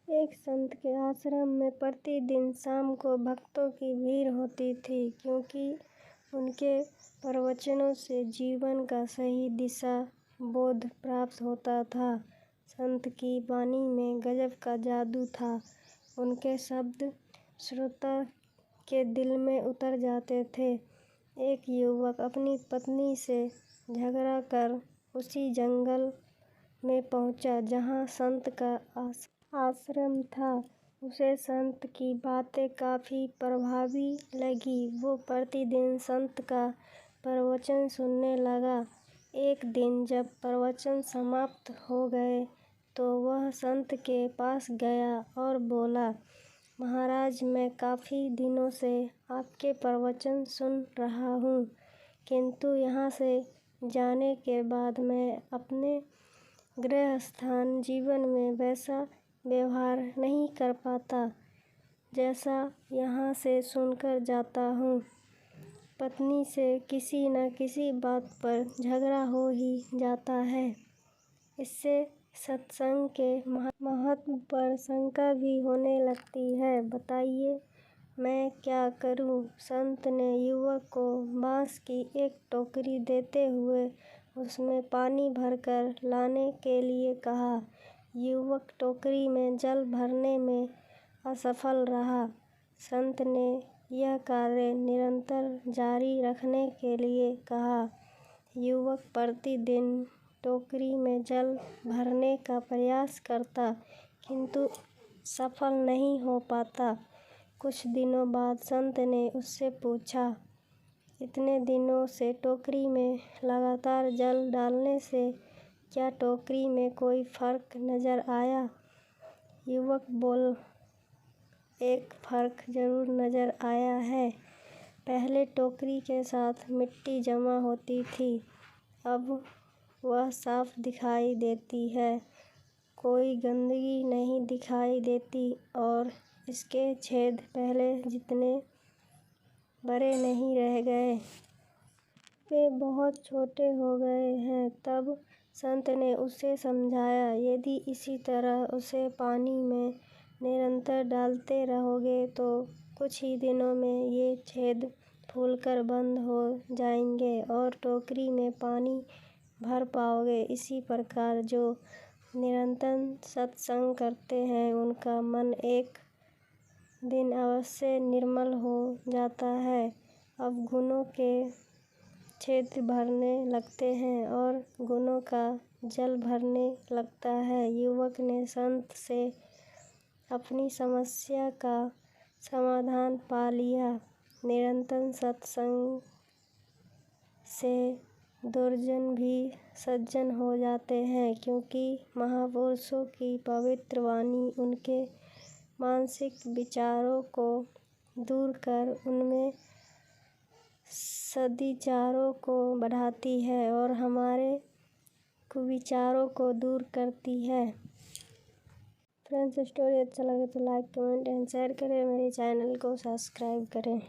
एक संत के आश्रम में प्रतिदिन शाम को भक्तों की भीड़ होती थी, क्योंकि उनके प्रवचनों से जीवन का सही दिशा बोध प्राप्त होता था। संत की वाणी में गजब का जादू था। उनके शब्द श्रोता के दिल में उतर जाते थे। एक युवक अपनी पत्नी से झगड़ा कर उसी जंगल में पहुंचा जहां संत का आश्रम था। उसे संत की बातें काफी प्रभावी लगी। वो प्रतिदिन संत का प्रवचन सुनने लगा। एक दिन जब प्रवचन समाप्त हो गए तो वह संत के पास गया और बोला, महाराज, मैं काफी दिनों से आपके प्रवचन सुन रहा हूँ, किंतु यहाँ से जाने के बाद मैं अपने गृहस्थान जीवन में वैसा व्यवहार नहीं कर पाता जैसा यहाँ से सुनकर जाता हूँ। पत्नी से किसी न किसी बात पर झगड़ा हो ही जाता है। इससे सत्संग के महत्व पर शंका भी होने लगती है। बताइए मैं क्या करूं? संत ने युवक को बांस की एक टोकरी देते हुए उसमें पानी भरकर लाने के लिए कहा। युवक टोकरी में जल भरने में असफल रहा। संत ने यह कार्य निरंतर जारी रखने के लिए कहा। युवक प्रतिदिन टोकरी में जल भरने का प्रयास करता, किंतु सफल नहीं हो पाता। कुछ दिनों बाद संत ने उससे पूछा, इतने दिनों से टोकरी में लगातार जल डालने से क्या टोकरी में कोई फर्क नजर आया? युवक बोल, एक फर्क जरूर नजर आया है। पहले टोकरी के साथ मिट्टी जमा होती थी, अब वह साफ दिखाई देती है। कोई गंदगी नहीं दिखाई देती और इसके छेद पहले जितने बड़े नहीं रह गए। वे बहुत छोटे हो गए हैं। तब संत ने उसे समझाया, यदि इसी तरह उसे पानी में निरंतर डालते रहोगे तो कुछ ही दिनों में ये छेद फूलकर बंद हो जाएंगे और टोकरी में पानी भर पाओगे। इसी प्रकार जो निरंतर सत्संग करते हैं उनका मन एक दिन अवश्य निर्मल हो जाता है। अब गुणों के छेद भरने लगते हैं और गुणों का जल भरने लगता है। युवक ने संत से अपनी समस्या का समाधान पा लिया। निरंतर सत्संग से दुर्जन भी सज्जन हो जाते हैं, क्योंकि महापुरुषों की पवित्र वाणी उनके मानसिक विचारों को दूर कर उनमें सद्विचारों को बढ़ाती है और हमारे कुविचारों को दूर करती है। फ्रेंड्स, स्टोरी अच्छा लगे तो लाइक, कमेंट एंड शेयर करें। मेरे चैनल को सब्सक्राइब करें।